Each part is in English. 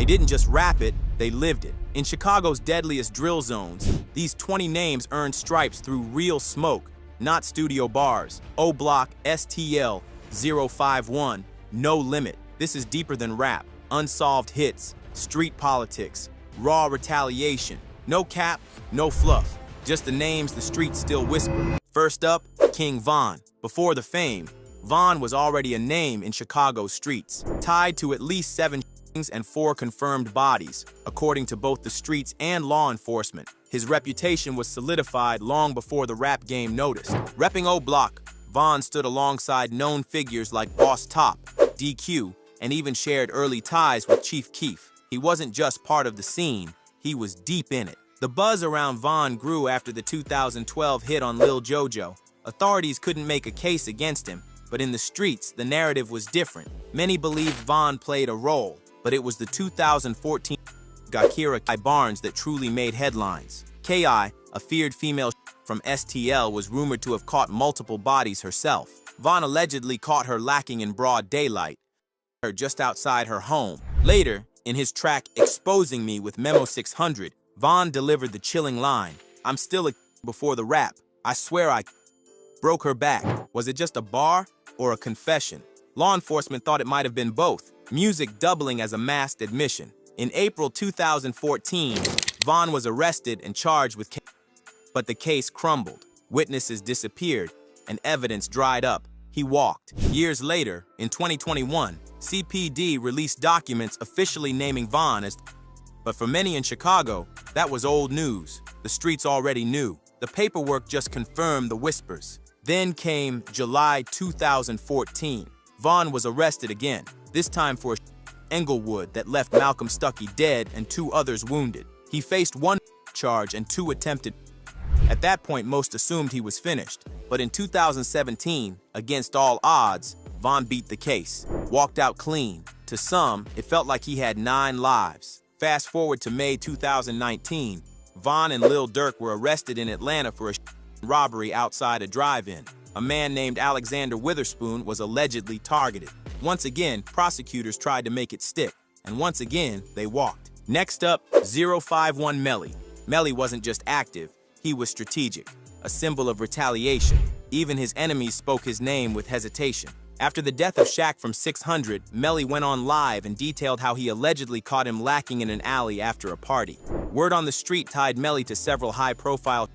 They didn't just rap it, they lived it. In Chicago's deadliest drill zones, these 20 names earned stripes through real smoke, not studio bars. O Block, STL, 051, No Limit. This is deeper than rap. Unsolved hits, street politics, raw retaliation. No cap, no fluff. Just the names the streets still whisper. First up, King Von. Before the fame, Von was already a name in Chicago's streets, tied to at least 7 and 4 confirmed bodies, according to both the streets and law enforcement. His reputation was solidified long before the rap game noticed. Repping O Block, Von stood alongside known figures like Boss Top, DQ, and even shared early ties with Chief Keef. He wasn't just part of the scene, he was deep in it. The buzz around Von grew after the 2012 hit on Lil Jojo. Authorities couldn't make a case against him, but in the streets, the narrative was different. Many believed Von played a role, but it was the 2014 Gakira Kai Barnes that truly made headlines. K.I., a feared female from STL, was rumored to have caught multiple bodies herself. Von allegedly caught her lacking in broad daylight, her just outside her home. Later, in his track Exposing Me with Memo 600, Von delivered the chilling line, "I'm still a before the rap. I swear I broke her back." Was it just a bar or a confession? Law enforcement thought it might have been both, music doubling as a masked admission. In April 2014, Von was arrested and charged with but the case crumbled. Witnesses disappeared and evidence dried up. He walked. Years later, in 2021, CPD released documents officially naming Von as. But for many in Chicago, that was old news. The streets already knew. The paperwork just confirmed the whispers. Then came July 2014. Von was arrested again, this time for Englewood that left Malcolm Stuckey dead and 2 others wounded. He faced 1 charge and 2 attempted. At that point, most assumed he was finished. But in 2017, against all odds, Von beat the case, walked out clean. To some, it felt like he had 9 lives. Fast forward to May 2019, Von and Lil Durk were arrested in Atlanta for a robbery outside a drive-in. A man named Alexander Witherspoon was allegedly targeted. Once again, prosecutors tried to make it stick, and once again, they walked. Next up, 051 Melly. Melly wasn't just active, he was strategic, a symbol of retaliation. Even his enemies spoke his name with hesitation. After the death of Shaq from 600, Melly went on live and detailed how he allegedly caught him lacking in an alley after a party. Word on the street tied Melly to several high-profile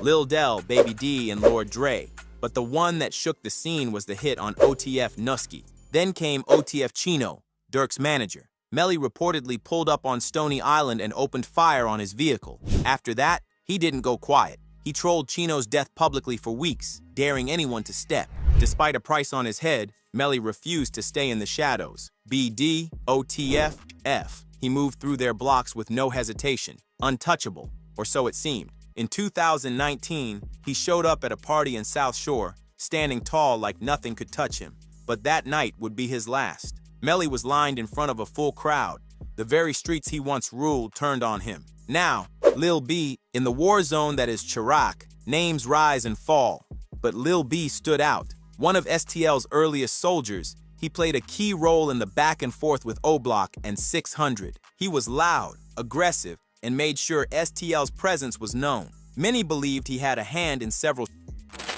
Lil Del, Baby D, and Lord Dre. But the one that shook the scene was the hit on OTF Nusky. Then came OTF Chino, Durk's manager. Melly reportedly pulled up on Stony Island and opened fire on his vehicle. After that, he didn't go quiet. He trolled Chino's death publicly for weeks, daring anyone to step. Despite a price on his head, Melly refused to stay in the shadows. BD, OTF, F. He moved through their blocks with no hesitation, untouchable, or so it seemed. In 2019, he showed up at a party in South Shore, standing tall like nothing could touch him. But that night would be his last. Melly was lined in front of a full crowd. The very streets he once ruled turned on him. Now, Lil B, in the war zone that is Chirac, names rise and fall. But Lil B stood out. One of STL's earliest soldiers, he played a key role in the back and forth with O Block and 600. He was loud, aggressive, and made sure STL's presence was known. Many believed he had a hand in several.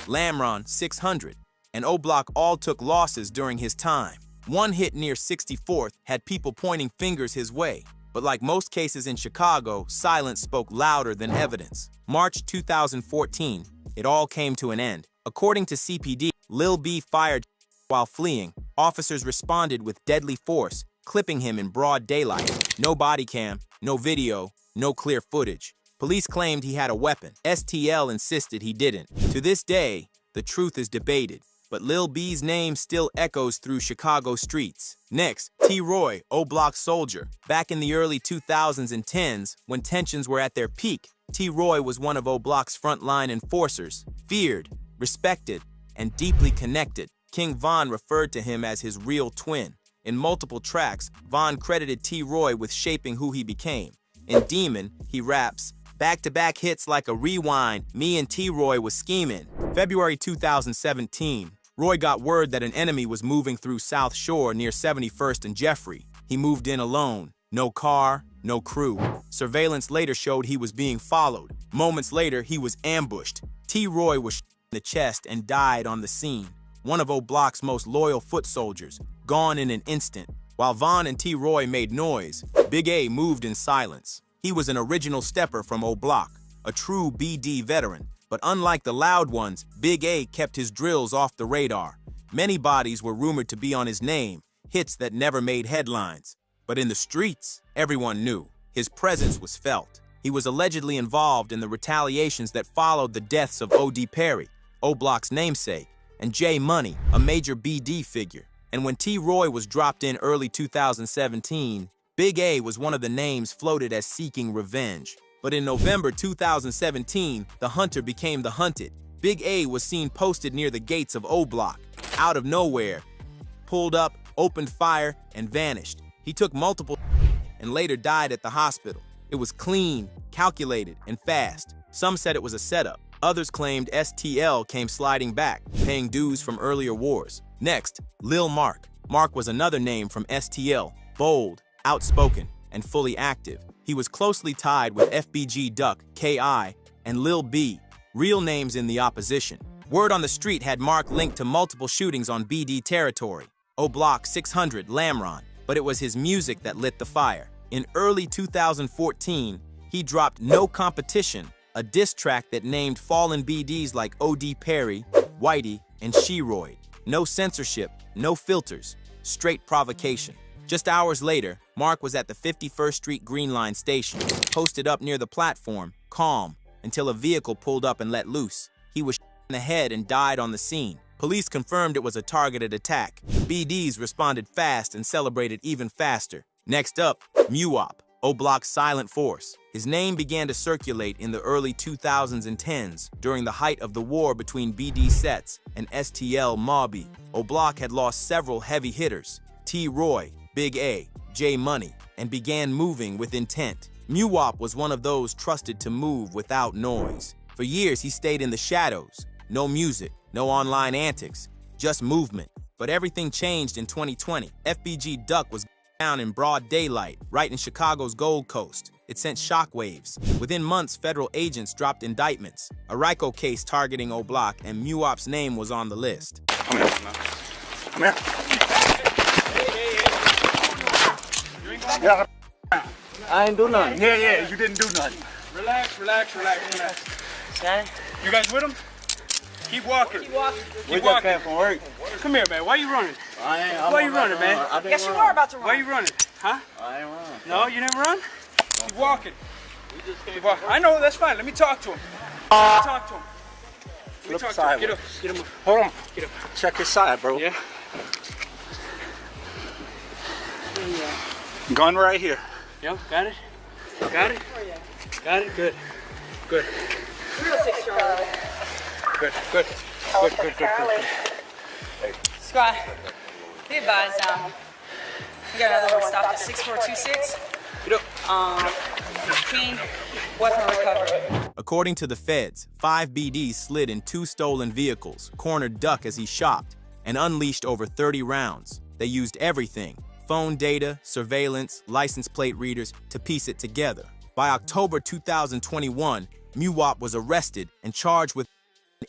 Lamron, 600, and O Block all took losses during his time. One hit near 64th had people pointing fingers his way. But like most cases in Chicago, silence spoke louder than evidence. March 2014, it all came to an end. According to CPD, Lil B fired while fleeing. Officers responded with deadly force, clipping him in broad daylight. No body cam, no video, no clear footage. Police claimed he had a weapon. STL insisted he didn't. To this day, the truth is debated, but Lil B's name still echoes through Chicago streets. Next, T-Roy, O Block soldier. Back in the early 2000s and 10s, when tensions were at their peak, T-Roy was one of O Block's frontline enforcers, feared, respected, and deeply connected. King Von referred to him as his real twin. In multiple tracks, Von credited T-Roy with shaping who he became. In Demon, he raps, "Back-to-back hits like a rewind, me and T-Roy was scheming." February 2017, Roy got word that an enemy was moving through South Shore near 71st and Jeffrey. He moved in alone, No car, no crew. Surveillance later showed he was being followed. Moments later, he was ambushed. T. Roy was shot in the chest and died on the scene. One of O-Block's most loyal foot soldiers, gone in an instant. While Von and T. Roy made noise, Big A moved in silence. He was an original stepper from O-Block, a true BD veteran. But unlike the loud ones, Big A kept his drills off the radar. Many bodies were rumored to be on his name, hits that never made headlines. But in the streets, everyone knew. His presence was felt. He was allegedly involved in the retaliations that followed the deaths of O.D. Perry, O-Block's namesake, and J Money, a major BD figure. And when T. Roy was dropped in early 2017, Big A was one of the names floated as seeking revenge. But in November 2017, the hunter became the hunted. Big A was seen posted near the gates of O-Block. Out of nowhere, pulled up, opened fire, and vanished. He took multiple and later died at the hospital. It was clean, calculated, and fast. Some said it was a setup. Others claimed STL came sliding back, paying dues from earlier wars. Next, Lil Mark. Mark was another name from STL, bold, outspoken, and fully active. He was closely tied with FBG Duck, KI, and Lil B, real names in the opposition. Word on the street had Mark linked to multiple shootings on BD territory, O-Block 600, Lamron, but it was his music that lit the fire. In early 2014, he dropped No Competition, a diss track that named fallen BDs like O.D. Perry, Whitey, and Sheroyd. No censorship, no filters, straight provocation. Just hours later, Mark was at the 51st Street Green Line station, posted up near the platform, calm, until a vehicle pulled up and let loose. He was shot in the head and died on the scene. Police confirmed it was a targeted attack. BDs responded fast and celebrated even faster. Next up, MUOP, O-Block's silent force. His name began to circulate in the early 2000s and 10s during the height of the war between BD Sets and STL Mobby. O-Block had lost several heavy hitters, T. Roy, Big A, J Money, and began moving with intent. MUOP was one of those trusted to move without noise. For years, he stayed in the shadows. No music, no online antics, just movement. But everything changed in 2020. FBG Duck was down in broad daylight, right in Chicago's Gold Coast. It sent shockwaves. Within months, federal agents dropped indictments. A RICO case targeting O-Block, and MUOP's name was on the list. Come here. Come here. Yeah. I ain't do nothing. Yeah, you didn't do nothing. Relax. Okay? You guys with him? Keep walking. We just came from work. Come here, man. Why you running? Why you running, man? Yes, you are about to run. Why you running? Huh? I ain't running. No, you didn't run? Keep walking. Keep walking. I know, that's fine. Let me talk to him. Talk to him. Flip side. Get up. Get him up. Hold on. Get up. Check his side, bro. Yeah? Gun right here. Yeah, got it? Got it? Got it? Good. Good. Good. Squad, be advised, we got another one stopped at 6426. Get up. Clean, weapon recovery. According to the feds, 5 BDs slid in 2 stolen vehicles, cornered Duck as he shopped, and unleashed over 30 rounds. They used everything, phone data, surveillance, license plate readers, to piece it together. By October 2021, MUOP was arrested and charged with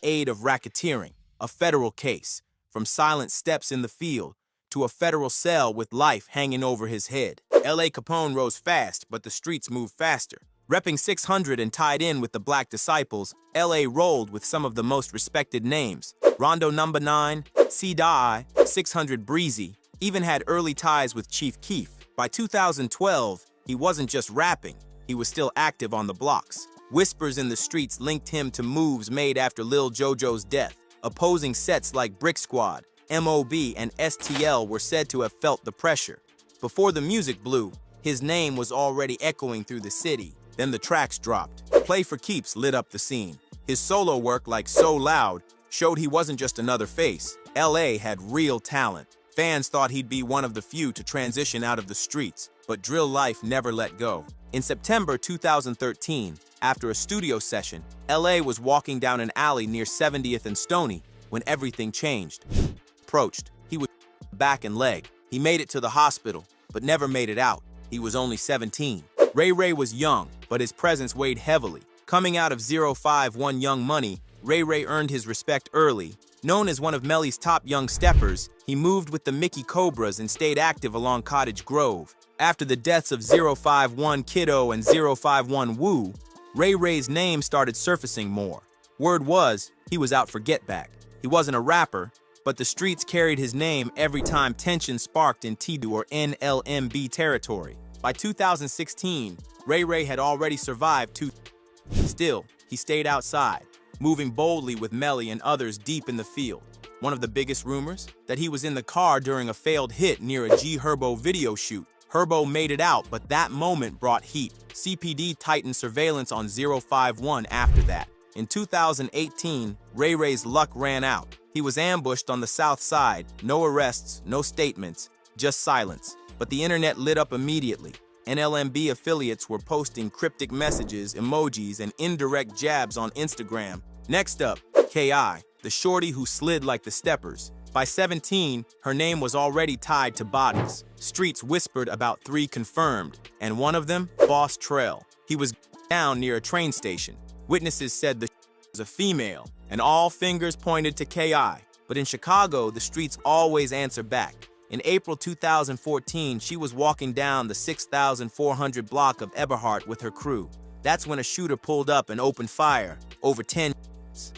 aid of racketeering, a federal case, from silent steps in the field to a federal cell with life hanging over his head. L.A. Capone rose fast, but the streets moved faster. Repping 600 and tied in with the Black Disciples, L.A. rolled with some of the most respected names. Rondo Number 9, C-Die, 600 Breezy, even had early ties with Chief Keef. By 2012, he wasn't just rapping, he was still active on the blocks. Whispers in the streets linked him to moves made after Lil Jojo's death. Opposing sets like Brick Squad, MOB, and STL were said to have felt the pressure. Before the music blew, his name was already echoing through the city. Then the tracks dropped. Play for Keeps lit up the scene. His solo work, like So Loud, showed he wasn't just another face. LA had real talent. Fans thought he'd be one of the few to transition out of the streets, but drill life never let go. In September 2013, after a studio session, LA was walking down an alley near 70th and Stony when everything changed. Approached, he was back and leg. He made it to the hospital, but never made it out. He he was only 17. Ray Ray was young, but his presence weighed heavily. Coming out of 051 Young Money, Ray Ray earned his respect early. Known as one of Melly's top young steppers, he moved with the Mickey Cobras and stayed active along Cottage Grove. After the deaths of 051 Kiddo and 051 Woo, Ray Ray's name started surfacing more. Word was, he was out for Get Back. He wasn't a rapper, but the streets carried his name every time tension sparked in TDU or NLMB territory. By 2016, Ray Ray had already survived two. Still, he stayed outside, moving boldly with Melly and others deep in the field. One of the biggest rumors? That he was in the car during a failed hit near a G Herbo video shoot. Herbo made it out, but that moment brought heat. CPD tightened surveillance on 051 after that. In 2018, Ray Ray's luck ran out. He was ambushed on the south side. No arrests, no statements, just silence. But the internet lit up immediately. NLMB affiliates were posting cryptic messages, emojis, and indirect jabs on Instagram. Next up, K.I., the shorty who slid like the steppers. By 17, her name was already tied to bodies. Streets whispered about 3 confirmed, and one of them, Boss Trell. He was down near a train station. Witnesses said the was a female, and all fingers pointed to K.I. But in Chicago, the streets always answer back. In April 2014, she was walking down the 6,400 block of Eberhart with her crew. That's when a shooter pulled up and opened fire. Over 10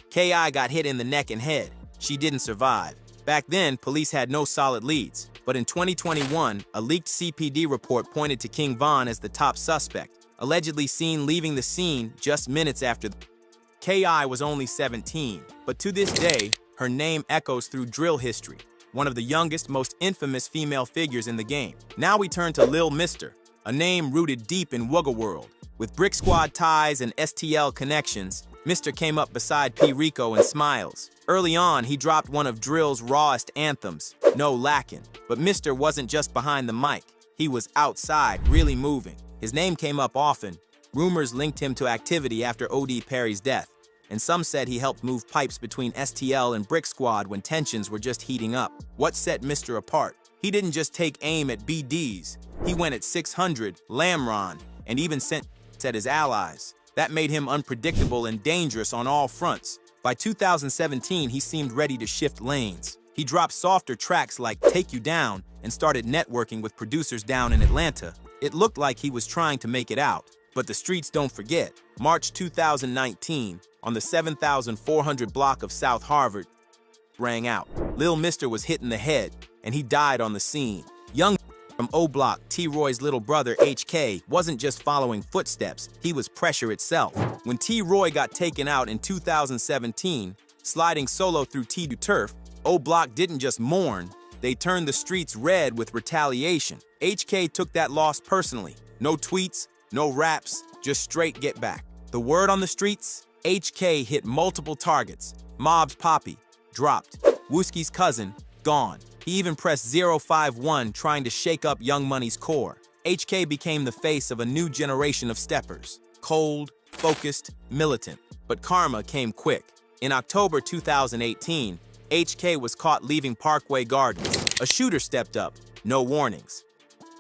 K.I. got hit in the neck and head. She didn't survive. Back then, police had no solid leads. But in 2021, a leaked CPD report pointed to King Von as the top suspect, allegedly seen leaving the scene just minutes after. K.I. was only 17, but to this day, her name echoes through drill history. One of the youngest, most infamous female figures in the game. Now we turn to Lil Mister, a name rooted deep in Wugga World. With Brick Squad ties and STL connections, Mister came up beside P. Rico and Smiles. Early on, he dropped one of drill's rawest anthems, No Lackin'. But Mister wasn't just behind the mic. He was outside, really moving. His name came up often. Rumors linked him to activity after O.D. Perry's death, and some said he helped move pipes between STL and Brick Squad when tensions were just heating up. What set Mister apart? He didn't just take aim at BDs. He went at 600, Lamron, and even sent at his allies. That made him unpredictable and dangerous on all fronts. By 2017, he seemed ready to shift lanes. He dropped softer tracks like Take You Down and started networking with producers down in Atlanta. It looked like he was trying to make it out. But the streets don't forget. March 2019, on the 7,400 block of South Harvard, rang out. Lil Mister was hit in the head, and he died on the scene. Young from O Block, T-Roy's little brother HK, wasn't just following footsteps, he was pressure itself. When T-Roy got taken out in 2017, sliding solo through TDU turf, O Block didn't just mourn, they turned the streets red with retaliation. HK took that loss personally. No tweets, no raps, just straight get back. The word on the streets? HK hit multiple targets. Mob's Poppy, dropped. Wooski's cousin, gone. He even pressed 051 trying to shake up Young Money's core. HK became the face of a new generation of steppers. Cold, focused, militant. But karma came quick. In October 2018, HK was caught leaving Parkway Gardens. A shooter stepped up, no warnings.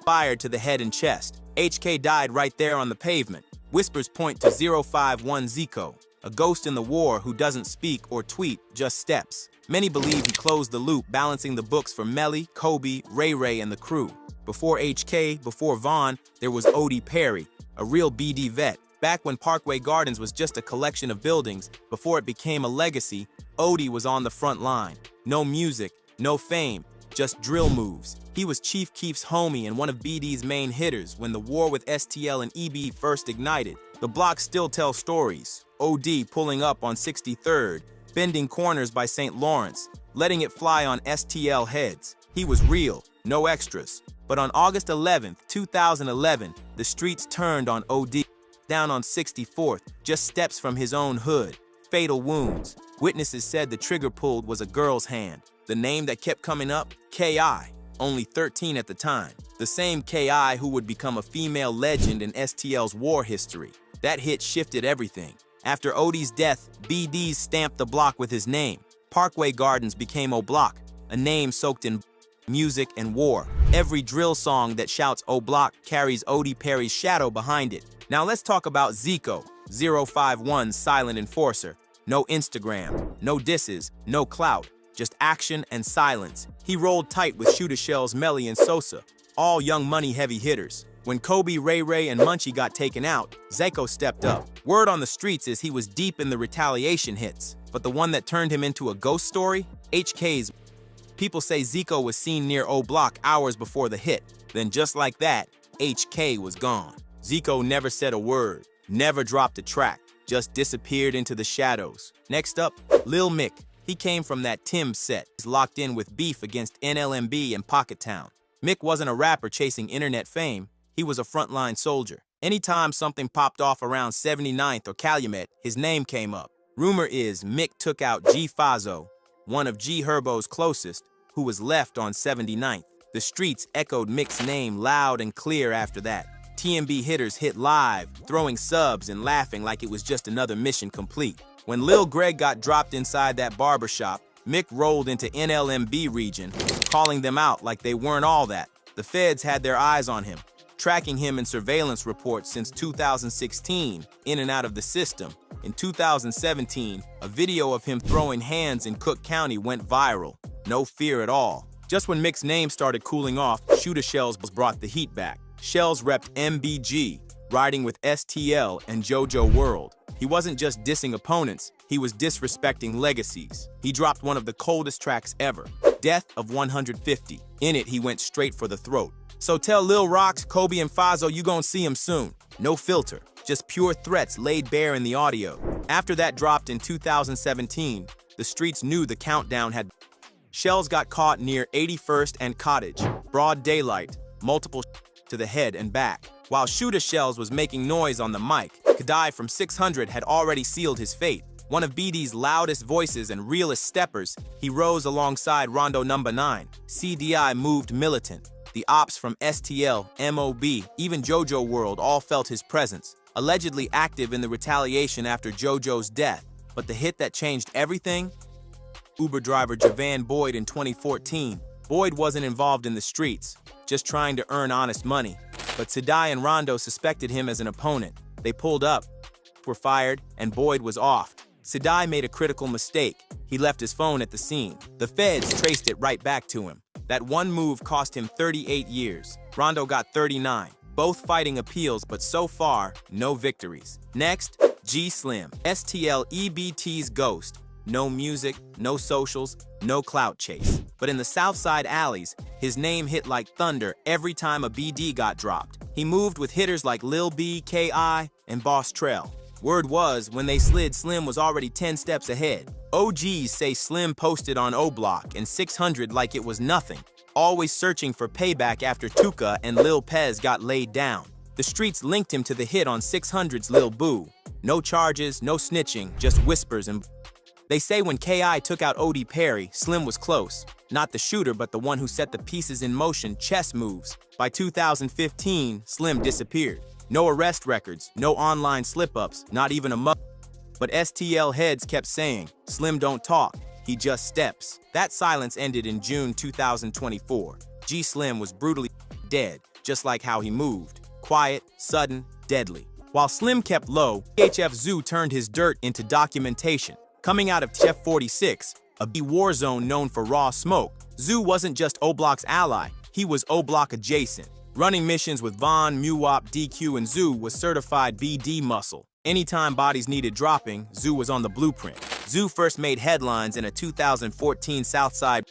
Fired to the head and chest. HK died right there on the pavement. Whispers point to 051 Zico, a ghost in the war who doesn't speak or tweet, just steps. Many believe he closed the loop, balancing the books for Melly, Kobe, Ray Ray, and the crew. Before HK, before Vaughn, there was O.D. Perry, a real BD vet. Back when Parkway Gardens was just a collection of buildings, before it became a legacy, O.D. was on the front line. No music, no fame, just drill moves. He was Chief Keef's homie and one of BD's main hitters when the war with STL and EB first ignited. The block still tells stories. O.D. pulling up on 63rd, bending corners by St. Lawrence, letting it fly on STL heads. He was real, no extras. But on August 11th, 2011, the streets turned on O.D. down on 64th, just steps from his own hood. Fatal wounds. Witnesses said the trigger pulled was a girl's hand. The name that kept coming up? K.I., only 13 at the time. The same K.I. who would become a female legend in STL's war history. That hit shifted everything. After O.D.'s death, BD's stamped the block with his name. Parkway Gardens became O Block, a name soaked in music, and war. Every drill song that shouts "O Block" carries O.D. Perry's shadow behind it. Now let's talk about Zico, 051's silent enforcer. No Instagram, no disses, no clout, just action and silence. He rolled tight with Shooter Shells, Melly, and Sosa, all Young Money heavy hitters. When Kobe, Ray Ray, and Munchie got taken out, Zico stepped up. Word on the streets is he was deep in the retaliation hits, but the one that turned him into a ghost story? HK's. People say Zico was seen near O Block hours before the hit. Then just like that, HK was gone. Zico never said a word, never dropped a track, just disappeared into the shadows. Next up, Lil Mick. He came from that Tim's set. He's locked in with beef against NLMB and Pocket Town. Mick wasn't a rapper chasing internet fame. He was a frontline soldier. Anytime something popped off around 79th or Calumet, his name came up. Rumor is Mick took out G Fazzo, one of G Herbo's closest, who was left on 79th. The streets echoed Mick's name loud and clear after that. TMB hitters hit live, throwing subs and laughing like it was just another mission complete. When Lil Greg got dropped inside that barbershop, Mick rolled into NLMB region, calling them out like they weren't all that. The feds had their eyes on him, tracking him in surveillance reports since 2016, in and out of the system. In 2017, a video of him throwing hands in Cook County went viral. No fear at all. Just when Mick's name started cooling off, Shooter Shells brought the heat back. Shells repped MBG, riding with STL and JoJo World. He wasn't just dissing opponents, he was disrespecting legacies. He dropped one of the coldest tracks ever, Death of 150. In it, he went straight for the throat. So tell Lil Rox, Kobe, and Fazzo you gon' see him soon. No filter, just pure threats laid bare in the audio. After that dropped in 2017, the streets knew the countdown had. Shells got caught near 81st and Cottage, broad daylight, multiple to the head and back. While Shooter Shells was making noise on the mic, Kadai from 600 had already sealed his fate. One of BD's loudest voices and realest steppers, he rose alongside Rondo number 9. CDI moved militant. The ops from STL, MOB, even JoJo World all felt his presence, allegedly active in the retaliation after JoJo's death. But the hit that changed everything? Uber driver Javan Boyd in 2014. Boyd wasn't involved in the streets, just trying to earn honest money. But Sadai and Rondo suspected him as an opponent. They pulled up, were fired, and Boyd was offed. Sadai made a critical mistake. He left his phone at the scene. The feds traced it right back to him. That one move cost him 38 years. Rondo got 39. Both fighting appeals, but so far, no victories. Next, G Slim, STL EBT's ghost. No music, no socials, no clout chase. But in the Southside alleys, his name hit like thunder every time a BD got dropped. He moved with hitters like Lil B, K.I., and Boss Trell. Word was, when they slid, Slim was already 10 steps ahead. OGs say Slim posted on O Block and 600 like it was nothing, always searching for payback after Tuka and Lil Pez got laid down. The streets linked him to the hit on 600's Lil Boo. No charges, no snitching, just whispers and... They say when K.I. took out O.D. Perry, Slim was close. Not the shooter, but the one who set the pieces in motion, chess moves. By 2015, Slim disappeared. No arrest records, no online slip-ups, not even a mug. But STL heads kept saying, Slim don't talk, he just steps. That silence ended in June 2024. G Slim was brutally dead, just like how he moved. Quiet, sudden, deadly. While Slim kept low, HF Zoo turned his dirt into documentation. Coming out of Chef 46, a B war zone known for raw smoke, Zoo wasn't just O Block's ally, he was O Block adjacent. Running missions with Vaughn, Muwop, DQ, and Zoo was certified BD muscle. Anytime bodies needed dropping, Zoo was on the blueprint. Zoo first made headlines in a 2014 Southside.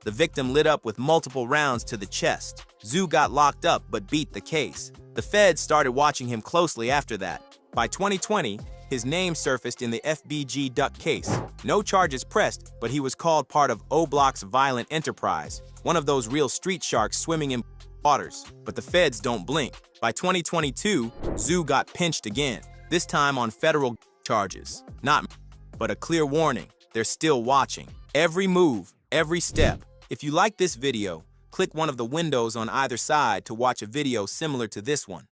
The victim lit up with multiple rounds to the chest. Zoo got locked up but beat the case. The feds started watching him closely after that. By 2020, his name surfaced in the FBG Duck case. No charges pressed, but he was called part of O Block's violent enterprise, one of those real street sharks swimming in waters. But the feds don't blink. By 2022, Zoo got pinched again, this time on federal charges. Not, but a clear warning, they're still watching. Every move, every step. If you like this video, click one of the windows on either side to watch a video similar to this one.